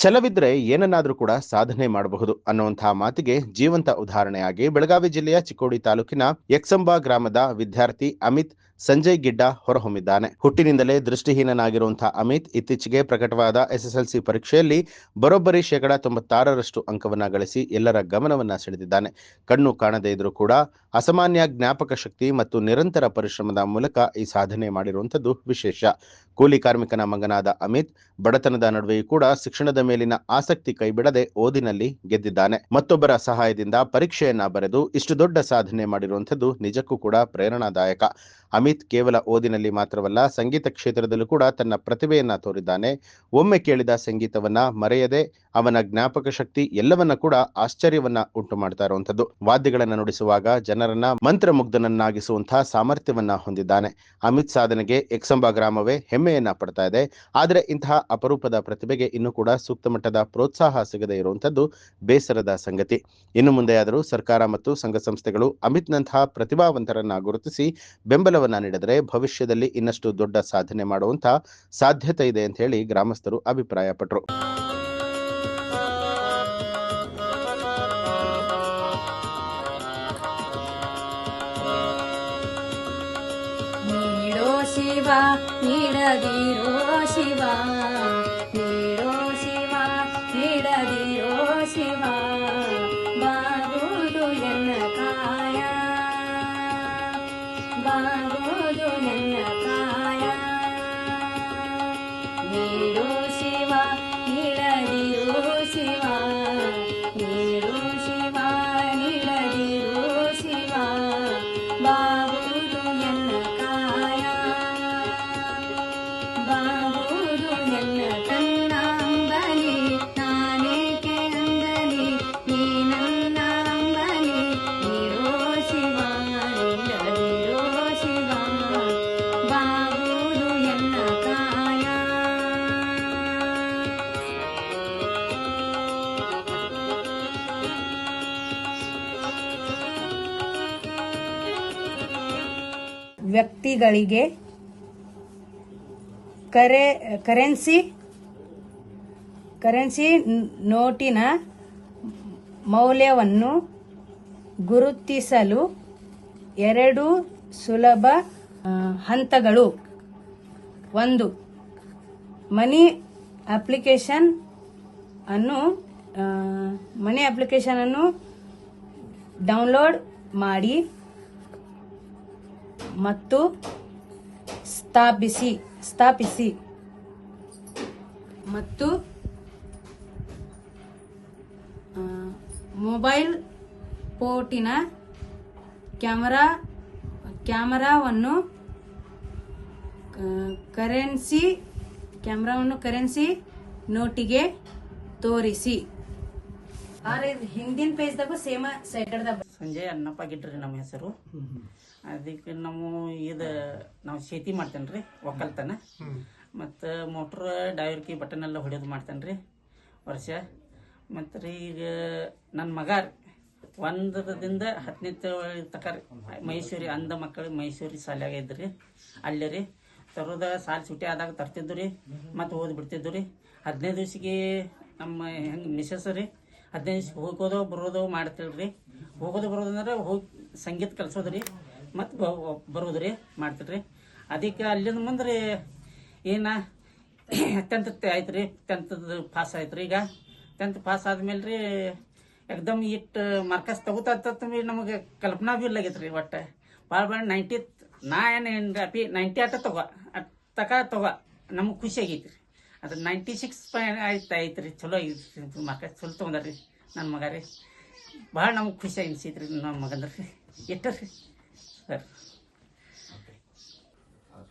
ಛಲವಿದ್ರೆ ಏನನ್ನಾದ್ರೂ ಕೂಡ ಸಾಧನೆ ಮಾಡಬಹುದು ಅನ್ನುವಂತಹ ಮಾತಿಗೆ ಜೀವಂತ ಉದಾಹರಣೆಯಾಗಿ ಬೆಳಗಾವಿ ಜಿಲ್ಲೆಯ ಚಿಕ್ಕೋಡಿ ತಾಲೂಕಿನ ಯಕ್ಸಂಬ ಗ್ರಾಮದ ವಿದ್ಯಾರ್ಥಿ ಅಮಿತ್ ಸಂಜಯ್ ಗಿಡ್ಡ ಹೊರಹೊಮ್ಮಿದ್ದಾನೆ. ಹುಟ್ಟಿನಿಂದಲೇ ದೃಷ್ಟಿಹೀನನಾಗಿರುವಂತಹ ಅಮಿತ್ ಇತ್ತೀಚೆಗೆ ಪ್ರಕಟವಾದ ಎಸ್ಎಸ್ಎಲ್ಸಿ ಪರೀಕ್ಷೆಯಲ್ಲಿ ಬರೋಬ್ಬರಿ 96% ಅಂಕವನ್ನ ಗಳಿಸಿ ಎಲ್ಲರ ಗಮನವನ್ನ ಸೆಳೆದಿದ್ದಾನೆ. ಕಣ್ಣು ಕಾಣದೇ ಇದ್ರೂ ಕೂಡ ಅಸಾಮಾನ್ಯ ಜ್ಞಾಪಕ ಶಕ್ತಿ ಮತ್ತು ನಿರಂತರ ಪರಿಶ್ರಮದ ಮೂಲಕ ಈ ಸಾಧನೆ ಮಾಡಿರುವಂತದ್ದು ವಿಶೇಷ. ಕೂಲಿ ಕಾರ್ಮಿಕನ ಮಗನಾದ ಅಮಿತ್ ಬಡತನದ ನಡುವೆಯೂ ಕೂಡ ಶಿಕ್ಷಣದ ಮೇಲಿನ ಆಸಕ್ತಿ ಕೈಬಿಡದೆ ಓದಿನಲ್ಲಿ ಗೆದ್ದಿದ್ದಾನೆ. ಮತ್ತೊಬ್ಬರ ಸಹಾಯದಿಂದ ಪರೀಕ್ಷೆಯನ್ನ ಬರೆದು ಇಷ್ಟು ದೊಡ್ಡ ಸಾಧನೆ ಮಾಡಿರುವಂತದ್ದು ನಿಜಕ್ಕೂ ಕೂಡ ಪ್ರೇರಣಾದಾಯಕ. ಅಮಿತ್ ಕೇವಲ ಓದಿನಲ್ಲಿ ಮಾತ್ರವಲ್ಲ, ಸಂಗೀತ ಕ್ಷೇತ್ರದಲ್ಲೂ ಕೂಡ ತನ್ನ ಪ್ರತಿಭೆಯನ್ನ ತೋರಿದ್ದಾನೆ. ಒಮ್ಮೆ ಕೇಳಿದ ಸಂಗೀತವನ್ನ ಮರೆಯದೆ ಅವನ ಜ್ಞಾಪಕ ಶಕ್ತಿ ಎಲ್ಲವನ್ನ ಕೂಡ ಆಶ್ಚರ್ಯವನ್ನ ಉಂಟು ಮಾಡ್ತಾ ಇರುವಂತದ್ದು. ವಾದ್ಯಗಳನ್ನ ನುಡಿಸುವಾಗ ಜನರನ್ನ ಮಂತ್ರಮುಗ್ಧನನ್ನಾಗಿಸುವಂತಹ ಸಾಮರ್ಥ್ಯವನ್ನ ಹೊಂದಿದ್ದಾನೆ. ಅಮಿತ್ ಸಾಧನೆಗೆ ಯಕ್ಸಂಬ ಗ್ರಾಮವೇ ಹೆಮ್ಮೆಯನ್ನ ಪಡ್ತಾ ಇದೆ. ಆದರೆ ಇಂತಹ ಅಪರೂಪದ ಪ್ರತಿಭೆಗೆ ಇನ್ನೂ ಕೂಡ ಸೂಕ್ತ ಮಟ್ಟದ ಪ್ರೋತ್ಸಾಹ ಸಿಗದೇ ಇರುವಂತದ್ದು ಬೇಸರದ ಸಂಗತಿ. ಇನ್ನು ಮುಂದೆಯಾದರೂ ಸರ್ಕಾರ ಮತ್ತು ಸಂಘ ಸಂಸ್ಥೆಗಳು ಅಮಿತ್ನಂತಹ ಪ್ರತಿಭಾವಂತರನ್ನ ಗುರುತಿಸಿ ಬೆಂಬಲವನ್ನ ನೀಡಿದರೆ ಭವಿಷ್ಯದಲ್ಲಿ ಇನ್ನಷ್ಟು ದೊಡ್ಡ ಸಾಧನೆ ಮಾಡುವಂತಹ ಸಾಧ್ಯತೆ ಇದೆ ಅಂತ ಹೇಳಿ ಗ್ರಾಮಸ್ಥರು ಅಭಿಪ್ರಾಯಪಟ್ಟರು. ಶಿವ ನೀಡದಿರೋ ಶಿವ, ನೀಡೋ ಶಿವ ನೀಡದಿರೋ ಶಿವ, ಬಾಗುವುದು ಎನ್ನ ಕಾಯ, ಬಾಗುವುದು ಎನ್ನ ಕಾಯ. ನೀಡೋ ಶಿವ ನೀಡದಿರೋ ಶಿವ, ನೀಡೋ ಶಿವ ನೀಡದಿರೋ ಶಿವ, ಬಾಗುವುದು ಎನ್ನ ಕಾಯ, ಬಾಗುವುದು ಎನ್ನ ಕಣ್ಣಂಬಲಿ, ನಾನೇಕೆ ಅಂದಲಿ ನೀ ನನ್ನ ಅಂಬಲಿ. ನೀಡೋ ಶಿವ ನೀಡದಿರೋ ಶಿವ, ಬಾಗುವುದು ಎನ್ನ ಕಾಯ. ವ್ಯಕ್ತಿಗಳಿಗೆ ಕರೆನ್ಸಿ ನೋಟಿನ ಮೌಲ್ಯವನ್ನು ಗುರುತಿಸಲು 2 ಸುಲಭ ಹಂತಗಳು. 1. ಮನಿ ಅಪ್ಲಿಕೇಶನ್ ಅನ್ನು ಡೌನ್ಲೋಡ್ ಮಾಡಿ ಮತ್ತು ಸ್ಥಾಪಿಸಿ ಮತ್ತು ಮೊಬೈಲ್ ಫೋನಿನ ಕ್ಯಾಮರಾವನ್ನು ಕರೆನ್ಸಿ ನೋಟಿಗೆ ತೋರಿಸಿ. ಹಿಂದಿನ ಪೇಜ್ದಾಗೂ ಸೇಮ್ ಸೆಟರ್ದಾಗ ಸಂಜಯ್ ಅನ್ನಪ್ಪ ಗಿಡ್ರಿ ನಮ್ಮ ಹೆಸರು. ಅದಕ್ಕೆ ನಾವು ಶೇತಿ ಮಾಡ್ತೇನೆ ರೀ, ಒಕ್ಕಲ್ತನ ಮತ್ತು ಮೋಟ್ರ್ ಡೈವರ್ಕಿ ಬಟನ್ ಎಲ್ಲ ಹೊಡೆಯೋದು ಮಾಡ್ತೇನೆ ರೀ ವರ್ಷ. ಮತ್ತು ರೀ ಈಗ ನನ್ನ ಮಗ 1ರಿಂದ 10ನೇ ತಕ ಮೈಸೂರಿ ಅಂಧ ಮಕ್ಕಳು ಮೈಸೂರಿ ಶಾಲೆಯಾಗ ಇದ್ರಿ. ಅಲ್ಲೇ ರೀ ತರೋದ ಸಾಲು ಸೂಟಿ ಆದಾಗ ತರ್ತಿದ್ದು ರೀ, ಮತ್ತು ಓದ್ಬಿಡ್ತಿದ್ದು ರೀ. 15 ದಿವ್ಸಿಗೆ ನಮ್ಮ ಹೆಂಗೆ ಮಿಸಸ್ ರೀ 15 ದಿವ್ಸಕ್ಕೆ ಹೋಗೋದು ಬರೋದು ಮಾಡ್ತೀವಿ ರೀ. ಹೋಗೋದು ಬರೋದು ಅಂದ್ರೆ ಹೋಗಿ ಸಂಗೀತ ಕಲಿಸೋದು ರೀ, ಮತ್ತು ಬರೋದು ರೀ ಮಾಡ್ತೀರಿ. ಅದಕ್ಕೆ ಅಲ್ಲಿಂದ ಮುಂದೆ ರೀ 10th ಆಯ್ತು ರೀ, 10th ಪಾಸ್ ಆಯ್ತು ರೀ. ಈಗ 10th ಪಾಸ್ ಆದ್ಮೇಲೆ ರೀ ಎಕ್ದಮ್ ಇಟ್ಟು ಮಾರ್ಕಸ್ ತಗೋತ ನಮಗೆ ಕಲ್ಪನಾ ಭೀ ಇಲ್ಲಾಗೈತೆ ರೀ. ಒಟ್ಟು ಭಾಳ 90 ನಾ ಏನು ಅಪಿ 90 ತಗೋ ನಮಗೆ ಖುಷಿ ಆಗೈತಿ ರೀ. ಅದು 96 ಆಯ್ತು ರೀ. ಚಲೋ ಆಗೈತಿ ಮಾರ್ಕಸ್, ಚಲೋ ತೊಗೊಂಡ್ರಿ ನನ್ನ ಮಗ ರೀ. ಭಾಳ ನಮಗೆ ಖುಷಿ ಅನಿಸೈತ್ರಿ ನಮ್ಮ ಮಗಂದ್ರಿ. ಎಷ್ಟರಿ ಸರ್?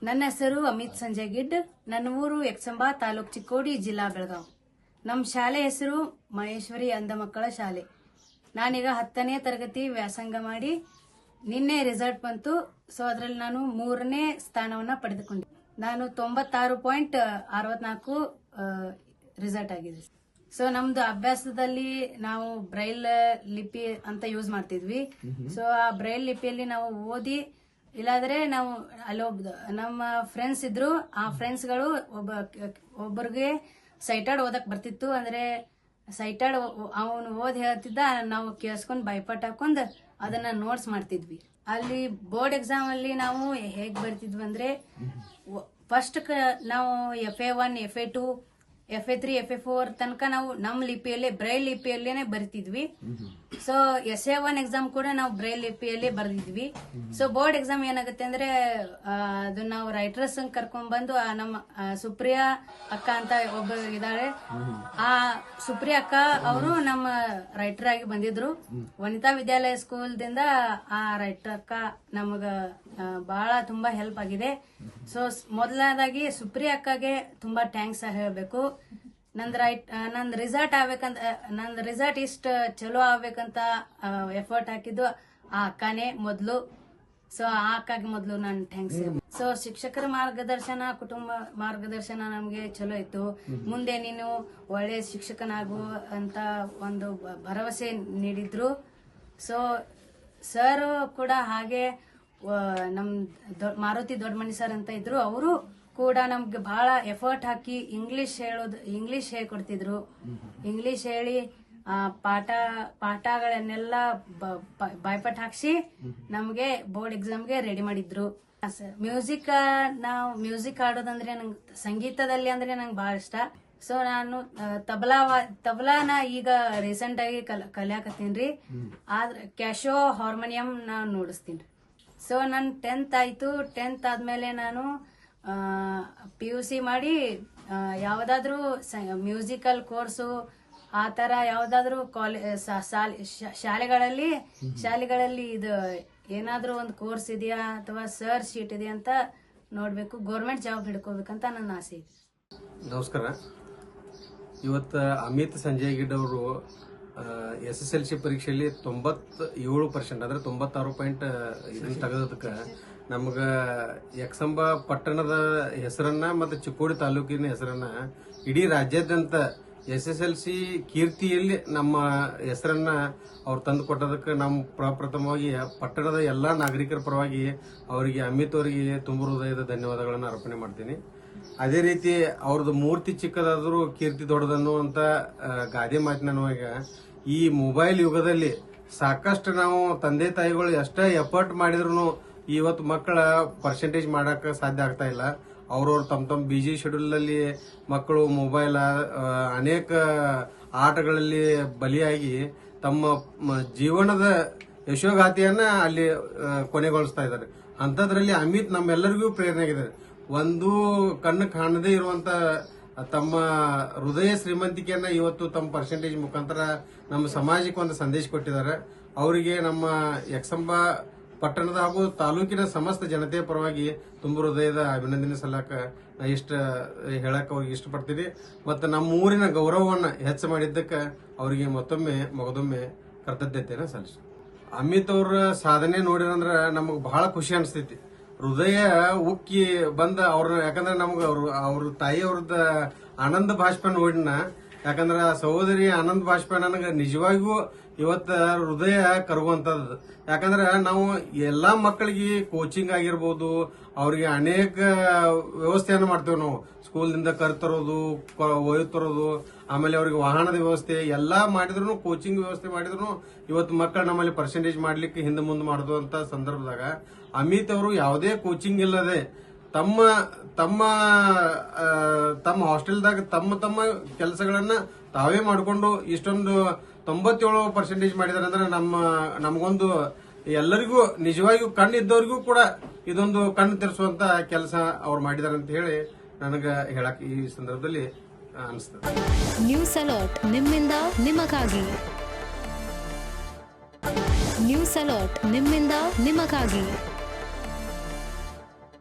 ನನ್ನ ಹೆಸರು ಅಮಿತ್ ಸಂಜಯ್ ಗಿಡ್. ನನ್ನ ಊರು ಯಕ್ಸಂಬ ತಾಲೂಕ್ ಚಿಕ್ಕೋಡಿ ಜಿಲ್ಲಾ ಬೆಳಗಾವಿ. ನಮ್ಮ ಶಾಲೆ ಹೆಸರು ಮಹೇಶ್ವರಿ ಅಂಧ ಮಕ್ಕಳ ಶಾಲೆ. ನಾನೀಗ 10ನೇ ತರಗತಿ ವ್ಯಾಸಂಗ ಮಾಡಿ ನಿನ್ನೆ ರಿಸಲ್ಟ್ ಬಂತು. ಸೊ ಅದರಲ್ಲಿ ನಾನು 3ನೇ ಸ್ಥಾನವನ್ನ ಪಡೆದುಕೊಂಡೆ. ನಾನು 96.64 ರಿಸಲ್ಟ್ ಆಗಿದೆ. ಸೊ ನಮ್ದು ಅಭ್ಯಾಸದಲ್ಲಿ ನಾವು ಬ್ರೈಲ್ ಲಿಪಿ ಅಂತ ಯೂಸ್ ಮಾಡ್ತಿದ್ವಿ. ಸೊ ಆ ಬ್ರೈಲ್ ಲಿಪಿಯಲ್ಲಿ ನಾವು ಓದಿ, ಇಲ್ಲಾದ್ರೆ ನಾವು ನಮ್ಮ ಫ್ರೆಂಡ್ಸ್ ಇದ್ರು, ಆ ಫ್ರೆಂಡ್ಸ್ಗಳು ಒಬ್ಬರಿಗೆ ಸೈಟೆಡ್ ಓದಕ್ ಬರ್ತಿತ್ತು. ಅಂದ್ರೆ ಸೈಟೆಡ್ ಅವನು ಓದ್ ಹೇಳ್ತಿದ್ದ, ನಾವು ಕೇಳಿಸ್ಕೊಂಡ್ ಬೈಪಟ್ ಹಾಕೊಂಡ್ ಅದನ್ನ ನೋಟ್ಸ್ ಮಾಡ್ತಿದ್ವಿ. ಅಲ್ಲಿ ಬೋರ್ಡ್ ಎಕ್ಸಾಮ್ ಅಲ್ಲಿ ನಾವು ಹೇಗ್ ಬರ್ತಿದ್ವಿ ಅಂದ್ರೆ ಫಸ್ಟ್ ನಾವು FA1, FA2, FA3, FA4 ತನಕ ನಾವು ನಮ್ಮ ಲಿಪಿಯಲ್ಲೇ ಬ್ರೈಲ್ ಲಿಪಿಯಲ್ಲೇನೆ ಬರಿತಿದ್ವಿ. ಸೊ SA1 ಎಕ್ಸಾಮ್ ಕೂಡ ನಾವು ಬ್ರೈಲ್ ಲಿಪಿಯಲ್ಲೇ ಬರೆದಿದ್ವಿ. ಸೊ ಬೋರ್ಡ್ ಎಕ್ಸಾಮ್ ಏನಾಗುತ್ತೆ ಅಂದ್ರೆ ಅದು ನಾವು ರೈಟರ್ಸ್ ಕರ್ಕೊಂಡ್ ಬಂದು ನಮ್ಮ ಸುಪ್ರಿಯಾ ಅಕ್ಕ ಅಂತ ಒಬ್ಬರು ಇದಾಳೆ. ಆ ಸುಪ್ರಿಯಾ ಅಕ್ಕ ಅವರು ನಮ್ಮ ರೈಟರ್ ಆಗಿ ಬಂದಿದ್ರು. ವನಿತಾ ವಿದ್ಯಾಲಯ ಸ್ಕೂಲ್ ದಿಂದ ಆ ರೈಟರ್ ಅಕ್ಕ ನಮಗ ಬಹಳ ತುಂಬಾ ಹೆಲ್ಪ್ ಆಗಿದೆ. ಸೊ ಮೊದಲನೇದಾಗಿ ಸುಪ್ರಿಯಾ ಅಕ್ಕಗೆ ತುಂಬಾ ಥ್ಯಾಂಕ್ಸ್ ಹೇಳ್ಬೇಕು. ನಂದ್ ರಿಸಲ್ಟ್ ಆಗ್ಬೇಕಂತ, ನಂದ್ ರಿಸಲ್ಟ್ ಇಷ್ಟ ಚಲೋ ಆಗ್ಬೇಕಂತ ಎಫರ್ಟ್ ಹಾಕಿದ್ದು ಆ ಅಕ್ಕನೇ ಮೊದ್ಲು. ಸೊ ಆ ಅಕ್ಕಗೆ ಮೊದ್ಲು ನಾನು ಥ್ಯಾಂಕ್ಸ್. ಸೊ ಶಿಕ್ಷಕರ ಮಾರ್ಗದರ್ಶನ, ಕುಟುಂಬ ಮಾರ್ಗದರ್ಶನ ನಮ್ಗೆ ಚಲೋ ಇತ್ತು. ಮುಂದೆ ನೀನು ಒಳ್ಳೆ ಶಿಕ್ಷಕನಾಗು ಅಂತ ಒಂದು ಭರವಸೆ ನೀಡಿದ್ರು. ಸೊ ಸರ್ ಕೂಡ ಹಾಗೆ ನಮ್ ಮಾರುತಿ ದೊಡ್ಡಮನಿ ಸರ್ ಅಂತ ಇದ್ರು. ಅವರು ಕೂಡ ನಮ್ಗೆ ಬಹಳ ಎಫರ್ಟ್ ಹಾಕಿ ಇಂಗ್ಲಿಷ್ ಹೇಳ್ಕೊಡ್ತಿದ್ರು. ಇಂಗ್ಲಿಷ್ ಹೇಳಿ ಪಾಠಗಳನ್ನೆಲ್ಲ ಬಾಯ್ಪಾಟ್ ಹಾಕ್ಸಿ ನಮ್ಗೆ ಬೋರ್ಡ್ ಎಕ್ಸಾಮ್ಗೆ ರೆಡಿ ಮಾಡಿದ್ರು. ಮ್ಯೂಸಿಕ್, ನಾವು ಮ್ಯೂಸಿಕ್ ಆಡೋದಂದ್ರೆ ನಂಗೆ, ಸಂಗೀತದಲ್ಲಿ ಅಂದ್ರೆ ನಂಗೆ ಬಹಳ ಇಷ್ಟ. ಸೊ ನಾನು ತಬಲಾನ ಈಗ ರೀಸೆಂಟ್ ಆಗಿ ಕಲಿಯಾಕತ್ತೀನ್ರಿ. ಆದ್ರೆ ಕ್ಯಾಶೋ ಹಾರ್ಮೋನಿಯಂ ನಾನು ನುಡಿಸ್ತೀನಿ. ಸೊ ನನ್ 10th ಆಯ್ತು. 10th ಆದ್ಮೇಲೆ ನಾನು PUC ಮಾಡಿ ಯಾವ್ದಾದ್ರು ಮ್ಯೂಸಿಕಲ್ ಕೋರ್ಸು ಆ ತರ ಯಾವ್ದಾದ್ರು ಶಾಲೆಗಳಲ್ಲಿ ಇದು ಏನಾದ್ರೂ ಒಂದು ಕೋರ್ಸ್ ಇದೆಯಾ ಅಥವಾ ಸರ್ ಶೀಟ್ ಇದೆಯಾ ಅಂತ ನೋಡ್ಬೇಕು. ಗೌರ್ಮೆಂಟ್ ಜಾಬ್ ಹಿಡ್ಕೋಬೇಕಂತ ನನ್ನ ಆಸೆ ಇದೆ. ನಮಸ್ಕಾರ. ಇವತ್ತು ಅಮಿತ್ ಸಂಜಯ್ ಗಿಡ್ ಅವರು SSLC ಪರೀಕ್ಷೆಯಲ್ಲಿ 97% ಅಂದ್ರೆ 96 ಇದನ್ನ ತೆಗೆದಕ್ಕೆ ನಮ್ಗ ಯಕ್ಷಂಬ ಪಟ್ಟಣದ ಹೆಸರನ್ನ ಮತ್ತು ಚಿಕ್ಕೋಡಿ ತಾಲೂಕಿನ ಹೆಸರನ್ನ ಇಡೀ ರಾಜ್ಯಾದ್ಯಂತ SSLC ಕೀರ್ತಿಯಲ್ಲಿ ನಮ್ಮ ಹೆಸರನ್ನ ಅವ್ರು ತಂದು ಕೊಟ್ಟದಕ್ಕೆ ನಮ್ಮ ಪ್ರಪ್ರಥಮವಾಗಿ ಪಟ್ಟಣದ ಎಲ್ಲಾ ನಾಗರಿಕರ ಪರವಾಗಿ ಅವರಿಗೆ, ಅಮಿತ್ ಅವರಿಗೆ ತುಂಬ ಹೃದಯದ ಧನ್ಯವಾದಗಳನ್ನು ಅರ್ಪಣೆ ಮಾಡ್ತೀನಿ. ಅದೇ ರೀತಿ ಅವ್ರದ್ದು ಮೂರ್ತಿ ಚಿಕ್ಕದಾದ್ರೂ ಕೀರ್ತಿ ದೊಡ್ಡದನ್ನುವಂತ ಗಾದೆ ಮಾತಿನವಾಗ ಈ ಮೊಬೈಲ್ ಯುಗದಲ್ಲಿ ಸಾಕಷ್ಟು ನಾವು ತಂದೆ ತಾಯಿಗಳು ಎಷ್ಟೇ ಎಫರ್ಟ್ ಮಾಡಿದ್ರು ಇವತ್ತು ಮಕ್ಕಳ ಪರ್ಸೆಂಟೇಜ್ ಮಾಡಕ್ ಸಾಧ್ಯ ಆಗ್ತಾ ಇಲ್ಲ. ಅವ್ರವ್ರ ತಮ್ಮ ಬಿಜಿ ಶೆಡ್ಯೂಲ್ ಅಲ್ಲಿ ಮಕ್ಕಳು ಮೊಬೈಲ್ ಅನೇಕ ಆಟಗಳಲ್ಲಿ ಬಲಿಯಾಗಿ ತಮ್ಮ ಜೀವನದ ಯಶೋಗಾತಿಯನ್ನ ಅಲ್ಲಿ ಕೊನೆಗೊಳಿಸ್ತಾ ಇದ್ದಾರೆ. ಅಂತದ್ರಲ್ಲಿ ಅಮಿತ್ ನಮ್ಮೆಲ್ಲರಿಗೂ ಪ್ರೇರಣೆ ಆಗಿದ್ದಾರೆ. ಒಂದು ಕಣ್ಣು ಕಾಣದೇ ಇರುವಂತ ತಮ್ಮ ಹೃದಯ ಶ್ರೀಮಂತಿಕೆಯನ್ನ ಇವತ್ತು ತಮ್ಮ ಪರ್ಸೆಂಟೇಜ್ ಮುಖಾಂತರ ನಮ್ಮ ಸಮಾಜಕ್ಕೆ ಒಂದು ಸಂದೇಶ ಕೊಟ್ಟಿದ್ದಾರೆ. ಅವರಿಗೆ ನಮ್ಮ ಯಕ್ಷಂಬ ಪಟ್ಟಣದ ಹಾಗೂ ತಾಲೂಕಿನ ಸಮಸ್ತ ಜನತೆಯ ಪರವಾಗಿ ತುಂಬ ಹೃದಯದ ಅಭಿನಂದನೆ ಸಲ್ಲಕ ಹೇಳಕ್ ಅವ್ರಿಗೆ ಇಷ್ಟಪಡ್ತೀನಿ. ಮತ್ತು ನಮ್ಮ ಊರಿನ ಗೌರವವನ್ನ ಹೆಚ್ಚು ಮಾಡಿದ್ದಕ್ಕೆ ಅವರಿಗೆ ಮಗದೊಮ್ಮೆ ಕೃತಜ್ಞತೆಯನ್ನು ಸಲ್ಲಿಸ್ತೀನಿ. ಅಮಿತ್ ಅವ್ರ ಸಾಧನೆ ನೋಡಿರಂದ್ರ ನಮಗ್ ಬಹಳ ಖುಷಿ ಅನಿಸ್ತೈತಿ. ಹೃದಯ ಉಕ್ಕಿ ಬಂದ ಅವ್ರ, ಯಾಕಂದ್ರೆ ನಮ್ಗ ಅವ್ರ ತಾಯಿಯವ್ರದ ಆನಂದ ಭಾಷ್ಪ ನೋಡಿನ. ಯಾಕಂದ್ರ ಸಹೋದರಿ ಆನಂದ ಭಾಷ್ಪ ನನಗ ನಿಜವಾಗಿಯೂ ಇವತ್ತ ಹೃದಯ ಕರಗುವಂತದ್ದು. ಯಾಕಂದ್ರೆ ನಾವು ಎಲ್ಲಾ ಮಕ್ಕಳಿಗೆ ಕೋಚಿಂಗ್ ಆಗಿರ್ಬೋದು, ಅವ್ರಿಗೆ ಅನೇಕ ವ್ಯವಸ್ಥೆಯನ್ನು ಮಾಡ್ತೇವೆ ನಾವು. ಸ್ಕೂಲ್ನಿಂದ ಕರ್ತರೋದು, ಒಯ್ತರೋದು, ಆಮೇಲೆ ಅವ್ರಿಗೆ ವಾಹನದ ವ್ಯವಸ್ಥೆ ಎಲ್ಲಾ ಮಾಡಿದ್ರು, ಕೋಚಿಂಗ್ ವ್ಯವಸ್ಥೆ ಮಾಡಿದ್ರು ಇವತ್ತು ಮಕ್ಕಳು ನಮ್ಮಲ್ಲಿ ಪರ್ಸೆಂಟೇಜ್ ಮಾಡ್ಲಿಕ್ಕೆ ಹಿಂದೆ ಮುಂದೆ ಮಾಡೋದು ಅಂತ ಸಂದರ್ಭದಾಗ ಅಮಿತ್ ಅವರು ಯಾವುದೇ ಕೋಚಿಂಗ್ ಇಲ್ಲದೆ ತಮ್ಮ ತಮ್ಮ ತಮ್ಮ ಹಾಸ್ಟೆಲ್ದಾಗ ತಮ್ಮ ಕೆಲಸಗಳನ್ನ ತಾವೇ ಮಾಡಿಕೊಂಡು ಇಷ್ಟೊಂದು 97% ಮಾಡಿದಾರೆ ಅಂದ್ರೆ ನಮಗೊಂದು ಎಲ್ಲರಿಗೂ ನಿಜವಾಗಿಯೂ ಕಣ್ಣಿದ್ದವರಿಗೂ ಕೂಡ ಇದೊಂದು ಕಣ್ಣು ತೆರೆಸುವಂತ ಕೆಲಸ ಅವ್ರು ಮಾಡಿದಾರೆ ಅಂತ ಹೇಳಿ ನನಗೆ ಹೇಳಕ್ ಈ ಸಂದರ್ಭದಲ್ಲಿ ಅನಿಸ್ತದೆ. ನ್ಯೂಸ್ ಅಲರ್ಟ್ ನಿಮ್ಮಿಂದ ನಿಮಗಾಗಿ. ನ್ಯೂಸ್ ಅಲರ್ಟ್ ನಿಮ್ಮಿಂದ ನಿಮಗಾಗಿ.